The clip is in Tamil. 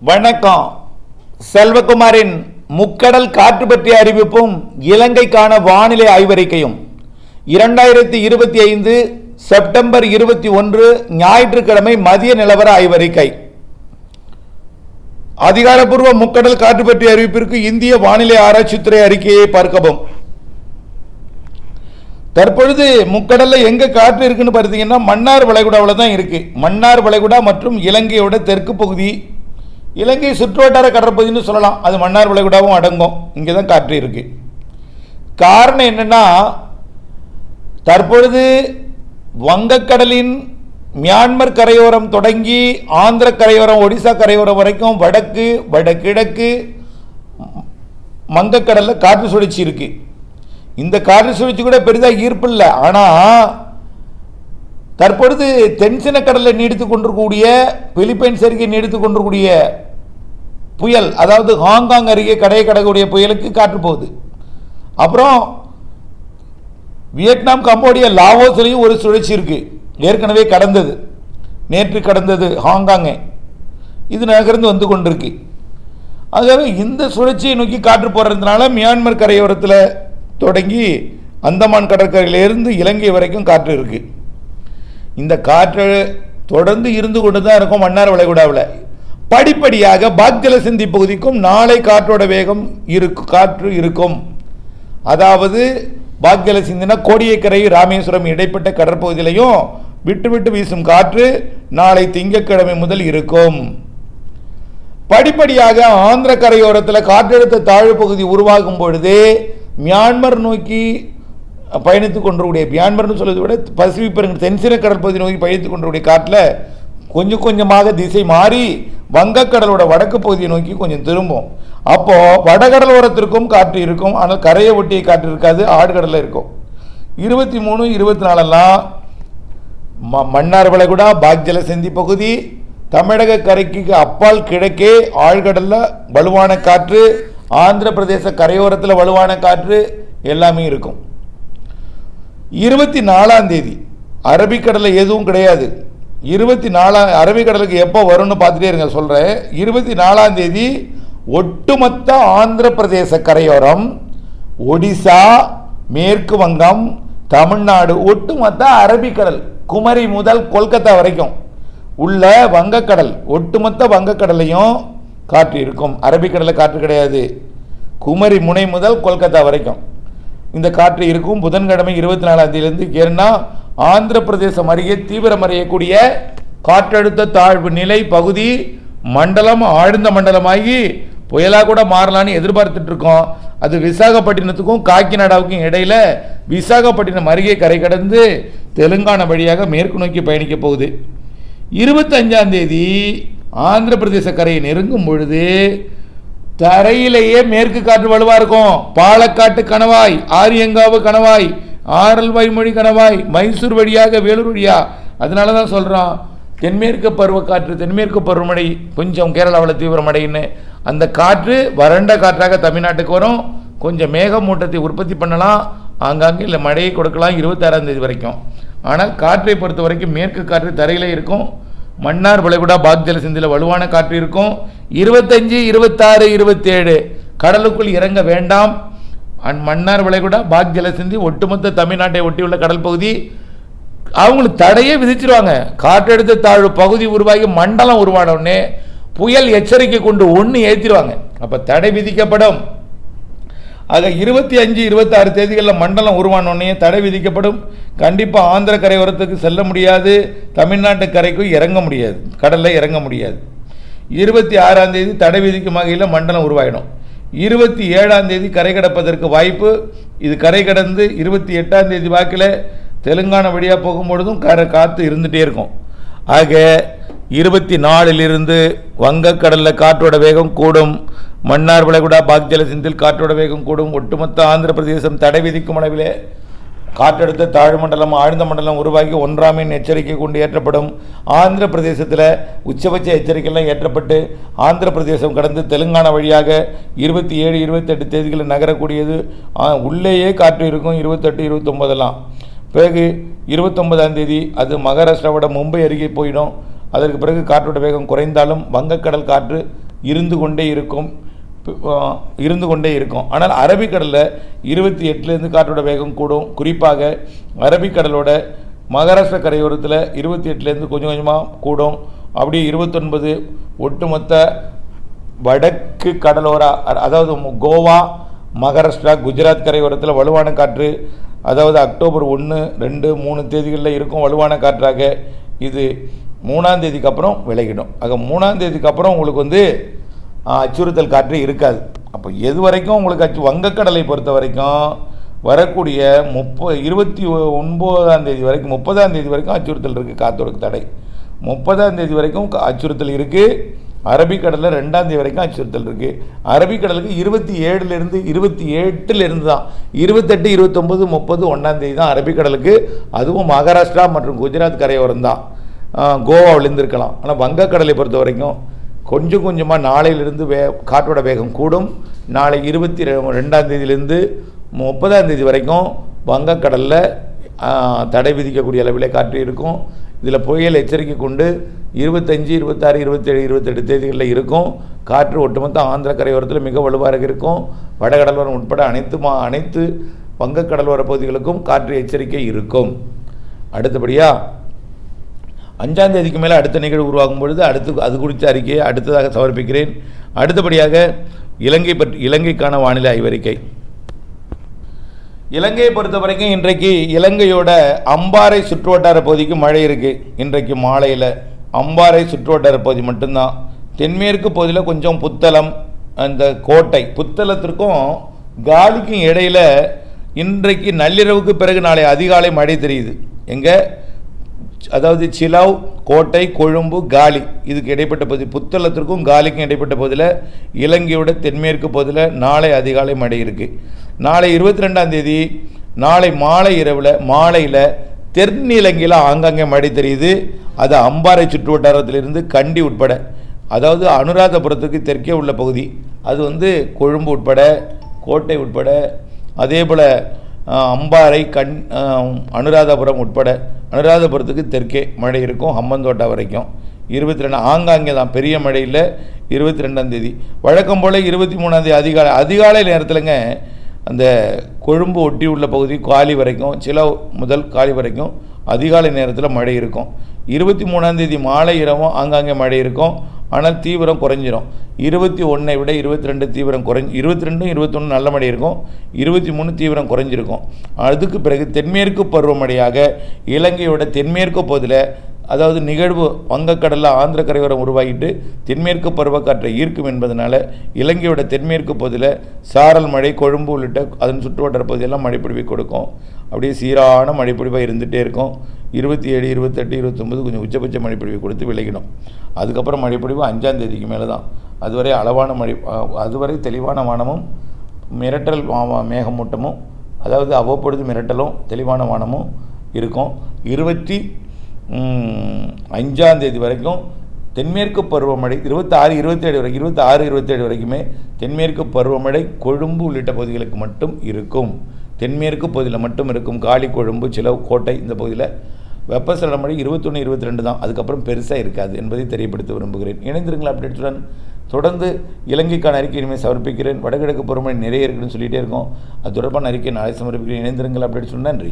வணக்கம். செல்வகுமாரின் முக்கடல் காற்று பற்றிய அறிவிப்பும் இலங்கைக்கான வானிலை ஆய்வறிக்கையும் 2025 செப்டம்பர் 21 ஞாயிற்றுக்கிழமை மதிய நிலவர ஆய்வறிக்கை. அதிகாரப்பூர்வ முக்கடல் காற்று பற்றிய அறிவிப்பிற்கு இந்திய வானிலை ஆராய்ச்சித்துறை அறிக்கையை பார்க்கவும். தற்பொழுது முக்கடல்ல எங்க காற்று இருக்குன்னு பார்த்தீங்கன்னா மன்னார் வளைகுடாவில் தான் இருக்கு. மன்னார் வளைகுடா மற்றும் இலங்கையோட தெற்கு பகுதி, இலங்கை சுற்றுவட்டார கடற்பகுதின்னு சொல்லலாம், அது மன்னார் வளைகுடாவும் அடங்கும். இங்கே தான் காற்று இருக்கு. காரணம் என்னன்னா, தற்பொழுது வங்கக்கடலின் மியான்மர் கரையோரம் தொடங்கி ஆந்திர கரையோரம், ஒடிசா கரையோரம் வரைக்கும் வடக்கு வடகிழக்கு வங்கக்கடலில் காற்று சுழற்சி இருக்கு. இந்த காற்று சுழற்சி கூட பெரிதாக ஈர்ப்பு இல்லை. ஆனால் தற்பொழுது தென்சின கடலில் நீடித்து கொண்டிருக்கக்கூடிய, பிலிப்பைன்ஸ் அருகே நீடித்து கொண்டிருக்கக்கூடிய புயல், அதாவது ஹாங்காங் அருகே கடையை கடக்கக்கூடிய புயலுக்கு காற்று போகுது. அப்புறம் வியட்நாம், கம்போடியா, லாவோஸ்லையும் ஒரு சுழற்சி இருக்கு. ஏற்கனவே கடந்தது, நேற்று கடந்தது ஹாங்காங்கை. இது நகர்ந்து வந்து கொண்டிருக்கு. ஆகவே இந்த சுழற்சியை நோக்கி காற்று போடுறதுனால மியான்மர் கரையோரத்தில் தொடங்கி அந்தமான் கடற்கரையிலிருந்து இலங்கை வரைக்கும் காற்று இருக்கு. இந்த காற்று தொடர்ந்து இருந்து கொண்டு தான் இருக்கும். மன்னார் வளைகுடாவில் படிப்படியாக பாக்ஜலசந்தி பகுதிக்கும் நாளை காற்றோட வேகம் காற்று இருக்கும். அதாவது பாக்ஜலசந்தினா கோடியக்கரை ராமேஸ்வரம் இடைப்பட்ட கடற்பகுதியிலையும் விட்டு விட்டு வீசும் காற்று நாளை திங்கட்கிழமை முதல் இருக்கும். படிப்படியாக ஆந்திர கரையோரத்தில் காற்றழுத்த தாழ்வு பகுதி உருவாகும் பொழுது மியான்மர் நோக்கி பயணித்துக் கொண்டிருக்கூடிய, மியான்மர்னு சொல்வதை விட பசிபிக் பெருங்கடல் தென்சின கடற்பகுதி நோக்கி பயணித்துக் கொண்டிருக்கூடிய காற்றில் கொஞ்சம் கொஞ்சமாக திசை மாறி வங்கக்கடலோட வடக்கு பகுதியை நோக்கி கொஞ்சம் திரும்பும். அப்போ வடகடலோரத்திற்கும் காற்று இருக்கும், ஆனால் கரையை ஒட்டிய காற்று இருக்காது, ஆழ்கடலில் இருக்கும். 23, 24 மன்னார் வளைகுடா, பாக்ஜலசந்தி பகுதி, தமிழக கரைக்கு அப்பால் கிழக்கே ஆழ்கடலில் வலுவான காற்று, ஆந்திர பிரதேச கரையோரத்தில் வலுவான காற்று எல்லாமே இருக்கும். 24 அரபிக்கடலில் எதுவும் கிடையாது. 24 அரபிக்கடலுக்கு எப்போ வரும்னு பார்த்துட்டே இருங்க, சொல்கிறேன். 24 ஒட்டுமொத்த ஆந்திர பிரதேச கரையோரம், ஒடிசா, மேற்கு வங்கம், தமிழ்நாடு, ஒட்டுமொத்த அரபிக்கடல் குமரி முதல் கொல்கத்தா வரைக்கும் உள்ள வங்கக்கடல், ஒட்டுமொத்த வங்கக்கடலையும் காற்று இருக்கும். அரபிக்கடலில் காற்று கிடையாது. குமரி முனை முதல் கொல்கத்தா வரைக்கும் இந்த காற்று இருக்கும். புதன்கிழமை 24 ஏன்னா ஆந்திர பிரதேசம் அருகே தீவிரமடையக்கூடிய காற்றழுத்த தாழ்வு நிலை பகுதி மண்டலம் ஆழ்ந்த மண்டலமாகி புயலாக கூட மாறலான்னு எதிர்பார்த்துட்டு இருக்கோம். அது விசாகப்பட்டினத்துக்கும் காக்கிநாடாவுக்கும் இடையில விசாகப்பட்டினம் அருகே கரை கடந்து தெலுங்கானா வழியாக மேற்கு நோக்கி பயணிக்க போகுது. 25 ஆந்திர பிரதேச கரையை நெருங்கும் பொழுது தரையிலேயே மேற்கு காற்று வலுவாக இருக்கும். பாலக்காட்டு கணவாய், ஆரியங்காவு கணவாய், ஆரல்வாய்மொழி கணவாய், மைசூர் வழியாக வேலூர் வழியா. அதனால தான் சொல்கிறோம், தென்மேற்கு பருவக்காற்று, தென்மேற்கு பருவமழை கொஞ்சம் கேரளாவில் தீவிரமடைன்னு. அந்த காற்று வறண்ட காற்றாக தமிழ்நாட்டுக்கு வரும். கொஞ்சம் மேகமூட்டத்தை உற்பத்தி பண்ணலாம், ஆங்காங்கே இல்லை மழையை கொடுக்கலாம் 26 வரைக்கும். ஆனால் காற்றை பொறுத்த வரைக்கும் மேற்கு காற்று தரையிலே இருக்கும். மன்னார் வளைகுடா, பாக்ஜலசந்தியில் வலுவான காற்று இருக்கும். 25, 26, 27 கடலுக்குள் இறங்க வேண்டாம். மன்னார் வளைகுடா, பாக்ஜலசந்தி ஒட்டுமொத்த தமிழ்நாட்டை ஒட்டியுள்ள கடல் பகுதி அவங்களுக்கு தடையே விதிச்சிருவாங்க. காற்றழுத்த தாழ்வு பகுதி உருவாகி மண்டலம் உருவான உடனே புயல் எச்சரிக்கை கொண்டு ஒன்று ஏற்றிடுவாங்க. அப்போ தடை விதிக்கப்படும். ஆக 25, 26 தேதிகளில் மண்டலம் உருவானோடனே தடை விதிக்கப்படும். கண்டிப்பாக ஆந்திர கரையோரத்துக்கு செல்ல முடியாது, தமிழ்நாட்டு கரைக்கும் இறங்க முடியாது, கடலில் இறங்க முடியாது. 26 தடை விதிக்கும் வகையில் மண்டலம் உருவாயிடும். 27 கரை கடப்பதற்கு வாய்ப்பு. இது கரை கடந்து 28 வாக்கில் தெலுங்கானா வழியாக போகும்பொழுதும் காற்று இருந்துகிட்டே இருக்கும். ஆக 24 வங்கக்கடலில் காற்றோட வேகம் கூடும். மன்னார் வளைகுடா, பாக்ஜலசந்தியில் காற்றோட வேகம் கூடும். ஒட்டுமொத்த ஆந்திர பிரதேசம் தடை விதிக்கும் அளவிலே காற்றழுத்த தாழ்வு மண்டலம், ஆழ்ந்த மண்டலம் உருவாகி 1ஆம் எண் எச்சரிக்கை கொண்டு ஏற்றப்படும். ஆந்திர பிரதேசத்தில் உச்சபட்ச எச்சரிக்கைலாம் ஏற்றப்பட்டு ஆந்திர பிரதேசம் கடந்து தெலுங்கானா வழியாக 27, 28 தேதிகளில் நகரக்கூடியது. உள்ளேயே காற்று இருக்கும் 28, 29. பிறகு 29 அது மகாராஷ்டிராவோட மும்பை அருகே போயிடும். அதற்கு பிறகு காற்றோட வேகம் குறைந்தாலும் வங்கக்கடல் காற்று இருந்து கொண்டே இருக்கும். ஆனால் அரபிக்கடலில் 28லேருந்து காற்றோட வேகம் கூடும். குறிப்பாக அரபிக்கடலோட மகாராஷ்டிரா கரையோரத்தில் 28லேருந்து கொஞ்சம் கொஞ்சமாக கூடும். அப்படியே 29 ஒட்டுமொத்த வடக்கு கடலோர, அதாவது கோவா, மகாராஷ்டிரா, குஜராத் கரையோரத்தில் வலுவான காற்று, அதாவது அக்டோபர் 1, 2, 3 தேதிகளில் இருக்கும் வலுவான காற்றாக. இது 3ஆம் தேதிக்கு அப்புறம் விலகிடும். ஆக 3ஆம் தேதிக்கு அப்புறம் உங்களுக்கு அச்சுறுத்தல் காற்று இருக்காது. அப்போ எது வரைக்கும் உங்களுக்கு வங்கக்கடலை பொறுத்த வரைக்கும் வரக்கூடிய 29ஆம் தேதி வரைக்கும் 30ஆம் தேதி வரைக்கும் அச்சுறுத்தல் இருக்குது. காற்றோட தடை 30ஆம் தேதி வரைக்கும் அச்சுறுத்தல் இருக்குது. அரபிக்கடலில் 2ஆம் தேதி வரைக்கும் அச்சுறுத்தல் இருக்குது. அரபிக்கடலுக்கு 27லேருந்து 28லேருந்து தான் 28, 29, 30, 1ஆம் தேதி தான் அரபிக்கடலுக்கு. அதுவும் மகாராஷ்டிரா மற்றும் குஜராத் கரையோரம் தான், கோவாவிலேருந்து இருக்கலாம். ஆனால் வங்கக்கடலை பொறுத்த வரைக்கும் கொஞ்சம் கொஞ்சமாக நாளையிலிருந்து காற்றோட வேகம் கூடும். நாளை 22ஆம் தேதியிலேருந்து 30ஆம் தேதி வரைக்கும் வங்கக்கடலில் தடை விதிக்கக்கூடிய அளவில் காற்று இருக்கும். இதில் புயல் எச்சரிக்கை கொண்டு 25, 26, 27, 28 தேதிகளில் இருக்கும். காற்று ஒட்டுமொத்த ஆந்திர கரையோரத்தில் மிக வலுவாக இருக்கும். வடகடலோரம் உட்பட அனைத்து வங்கக்கடலோர பகுதிகளுக்கும் காற்று எச்சரிக்கை இருக்கும். அடுத்தபடியாக 5ஆம் தேதிக்கு மேலே அடுத்த நிகழ்வு உருவாகும் பொழுது அது குறித்த அறிக்கையை அடுத்ததாக சமர்ப்பிக்கிறேன். அடுத்தபடியாக இலங்கைக்கான வானிலை ஆய்வறிக்கை. இலங்கையை பொறுத்த வரைக்கும் இன்றைக்கு இலங்கையோட அம்பாறை சுற்றுவட்டார பகுதிக்கு மழை இருக்குது. இன்றைக்கு மாலையில் அம்பாறை சுற்றுவட்டார பகுதி மட்டும்தான். தென்மேற்கு பகுதியில் கொஞ்சம் புத்தளம், அந்த கோட்டை, புத்தளத்திற்கும் காலிக்கும் இடையில் இன்றைக்கு நள்ளிரவுக்கு பிறகு நாளை அதிகாலை மழை தெரியுது. எங்கே? அதாவது சிலாவ், கோட்டை, கொழும்பு, காலி, இதுக்கு இடைப்பட்ட பகுதி, புத்தளத்திற்கும் காலிக்கும் இடைப்பட்ட பகுதியில் இலங்கையோட தென்மேற்கு பகுதியில் நாளை அதிகாலை மழை இருக்குது. நாளை 22ஆம் தேதி நாளை மாலையில் தென்னிலங்கையில் ஆங்காங்கே மழை தெரியுது. அது அம்பாறை சுற்று வட்டாரத்திலிருந்து கண்டி உட்பட, அதாவது அனுராதபுரத்துக்கு தெற்கே உள்ள பகுதி, அது கொழும்பு உட்பட, கோட்டை உட்பட, அதே போல் அம்பாறை, அனுராதபுரம் உட்பட, அனுராதபுரத்துக்கு தெற்கே மழை இருக்கும். ஹம்மந்தோட்டா வரைக்கும் 22 ஆங்காங்கே தான், பெரிய மழையில் 22ஆம் தேதி. வழக்கம் போல் 23ஆம் தேதி அதிகாலை நேரத்தில்ங்க அந்த கொழும்பு ஒட்டி உள்ள பகுதி காலி வரைக்கும், சில முதல் காலி வரைக்கும் அதிகாலை நேரத்தில் மழை இருக்கும். 23ஆம் தேதி மாலை இரவும் ஆங்காங்கே மழை இருக்கும். ஆனால் தீவிரம் குறைஞ்சிரும். 21ஐ விட 22 தீவிரம் 22, 21 நல்ல மழை இருக்கும். 23 தீவிரம் குறைஞ்சிருக்கும். அதுக்கு பிறகு தென்மேற்கு பருவமழையாக இலங்கையோட தென்மேற்கு பகுதியில், அதாவது நிகழ்வு வங்கக்கடலில் ஆந்திர கரையோரம் உருவாகிட்டு தென்மேற்கு பருவக்காற்றை ஈர்க்கும் என்பதனால இலங்கையோட தென்மேற்கு பகுதியில் சாரல் மழை, கொழும்பு உள்ளிட்ட அதன் சுற்றுவட்டார பகுதியெல்லாம் மழைப்பொழிவை கொடுக்கும். அப்படியே சீரான மழைப்பொழிவாக இருந்துகிட்டே இருக்கும். 27, 28, 29 கொஞ்சம் உச்சபட்ச மழைப்பொழிவை கொடுத்து விலகிடும். அதுக்கப்புறம் மழைப்பொழிவு 5ஆம் தேதிக்கு மேலே தான். அதுவரை அளவான மழை, அதுவரை தெளிவான வானமும் மிரட்டல் மேகமூட்டமும், அதாவது அவ்வப்பொழுது மிரட்டலும் தெளிவான வானமும் இருக்கும். 25ஆம் தேதி வரைக்கும் தென்மேற்கு பருவமழை, 26, 27 வரைக்குமே தென்மேற்கு பருவமழை கொழும்பு உள்ளிட்ட பகுதிகளுக்கு மட்டும் இருக்கும். தென்மேற்கு பகுதியில் மட்டும் இருக்கும். காலி, கொழும்பு, சிலவு, கோட்டை இந்த பகுதியில் வெப்பசலன மழை 21, 22 தான். அதுக்கப்புறம் பெருசாக இருக்காது என்பதை தெரியப்படுத்த விரும்புகிறேன். இணைந்திருங்களா அப்டேட்டுடன். தொடர்ந்து இலங்கைக்கான அறிக்கை இனிமேல் சமர்ப்பிக்கிறேன். வடகிழக்கு பருவமழை நிறைய இருக்குன்னு சொல்லிகிட்டே இருக்கோம். அது தொடர்பான அறிக்கை நாளை சமர்ப்பிக்கிறேன். இணைந்திருங்கள் அப்டேட். நன்றி.